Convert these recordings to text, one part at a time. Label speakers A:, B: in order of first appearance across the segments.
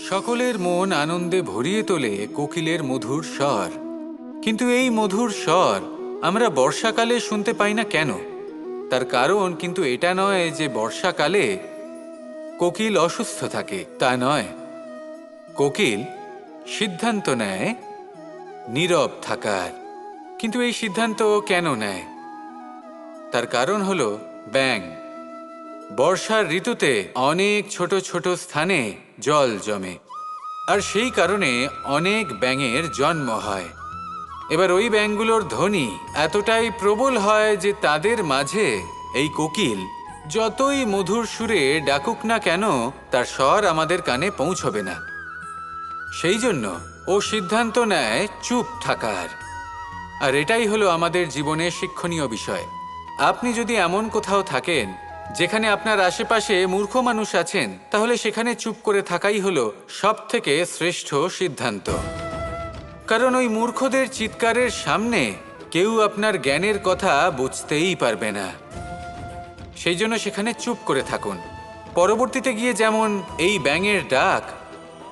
A: সকলের মন আনন্দে ভরিয়ে তোলে কোকিলের মধুর স্বর। কিন্তু এই মধুর স্বর আমরা বর্ষাকালে শুনতে পাই না কেন? তার কারণ কিন্তু এটা নয় যে বর্ষাকালে কোকিল অসুস্থ থাকে, তা নয়। কোকিল সিদ্ধান্ত নেয় নীরব থাকার। কিন্তু এই সিদ্ধান্ত কেন নেয়? তার কারণ হলো ব্যাঙ। বর্ষার ঋতুতে অনেক ছোট ছোট স্থানে জল জমে, আর সেই কারণে অনেক ব্যাঙের জন্ম হয়। এবার ওই ব্যাঙগুলোর ধ্বনি এতটাই প্রবল হয় যে তাদের মাঝে এই কোকিল যতই মধুর সুরে ডাকুক না কেন, তার স্বর আমাদের কানে পৌঁছবে না। সেই জন্য ও সিদ্ধান্ত নেয় চুপ থাকার। আর এটাই হলো আমাদের জীবনে শিক্ষণীয় বিষয়। আপনি যদি এমন কোথাও থাকেন যেখানে আপনার আশেপাশে মূর্খ মানুষ আছেন, তাহলে সেখানে চুপ করে থাকাই হলো সবথেকে শ্রেষ্ঠ সিদ্ধান্ত। কারণ ওই মূর্খদের চিৎকারের সামনে কেউ আপনার জ্ঞানের কথা বুঝতেই পারবে না। সেই জন্য সেখানে চুপ করে থাকুন। পরবর্তীতে গিয়ে যেমন এই ব্যাঙের ডাক,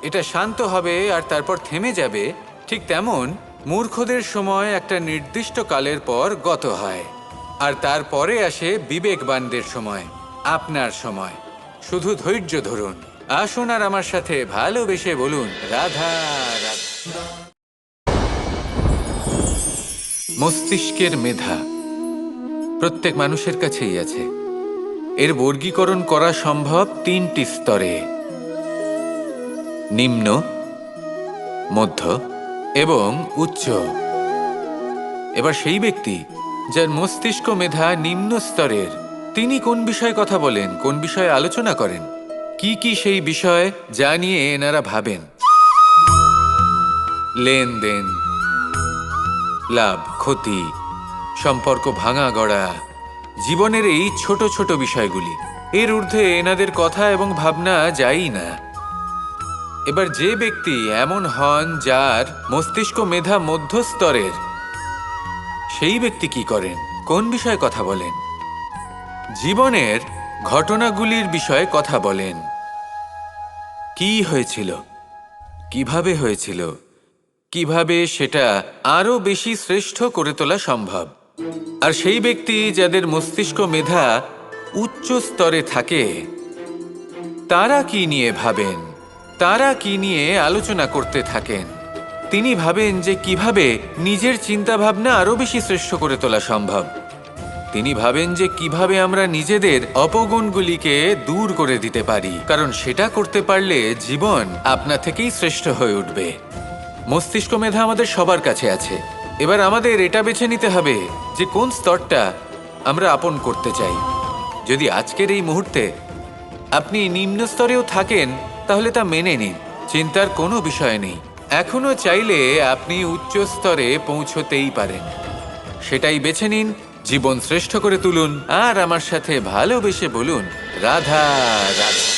A: এটা শান্ত হবে আর তারপর থেমে যাবে, ঠিক তেমন মূর্খদের সময় একটা নির্দিষ্ট কালের পর গত হয়। আর তারপরে আসে বিবেকবানদের সময়, আপনার সময়। শুধু ধৈর্য ধরুন। আসুন আর আমার সাথে ভালোবেসে বলুন, রাধা রাধা। মস্তিষ্কের মেধা প্রত্যেক মানুষের কাছেই আছে। এর বর্গীকরণ করা সম্ভব তিনটি স্তরে: নিম্ন, মধ্য এবং উচ্চ। এবার সেই ব্যক্তি যার মস্তিষ্ক মেধা নিম্ন স্তরের, তিনি কোন বিষয়ে কথা বলেন, কোন বিষয়ে আলোচনা করেন, কি সেই বিষয় যা নিয়ে এনারা ভাবেন? লেনদেন, লাভ ক্ষতি, সম্পর্ক ভাঙা গড়া, জীবনের এই ছোট ছোট বিষয়গুলি। এর ঊর্ধ্বে এনাদের কথা এবং ভাবনা যায়ই না। এবার যে ব্যক্তি এমন হন যার মস্তিষ্ক মেধা মধ্যস্তরের, সেই ব্যক্তি কি করেন, কোন বিষয়ে কথা বলেন? জীবনের ঘটনাগুলির বিষয়ে কথা বলেন। কি হয়েছিল, কিভাবে হয়েছিল, কিভাবে সেটা আরো বেশি শ্রেষ্ঠ করে তোলা সম্ভব। আর সেই ব্যক্তি যাদের মস্তিষ্ক মেধা উচ্চ স্তরে থাকে, তারা কি নিয়ে ভাবেন, তারা কি নিয়ে আলোচনা করতে থাকেন? তিনি ভাবেন যে কিভাবে নিজের চিন্তাভাবনা আরো বেশি শ্রেষ্ঠ করে তোলা সম্ভব। তিনি ভাবেন যে কিভাবে আমরা নিজেদের অপগুণগুলিকে দূর করে দিতে পারি, কারণ সেটা করতে পারলে জীবন আপনা থেকেই শ্রেষ্ঠ হয়ে উঠবে। মস্তিষ্ক মেধা আমাদের সবার কাছে আছে। এবার আমাদের এটা বেছে নিতে হবে যে কোন স্তরটা আমরা আপন করতে চাই। যদি আজকের এই মুহূর্তে আপনি নিম্ন স্তরেও থাকেন, তাহলে তা মেনে নিন, চিন্তার কোনো বিষয় নেই। এখনো চাইলে আপনি উচ্চ স্তরে পৌঁছতেই পারেন। সেটাই বেছে নিন, জীবন শ্রেষ্ঠ করে তুলুন, আর আমার সাথে ভালোবেসে বলুন, রাধা রাধা।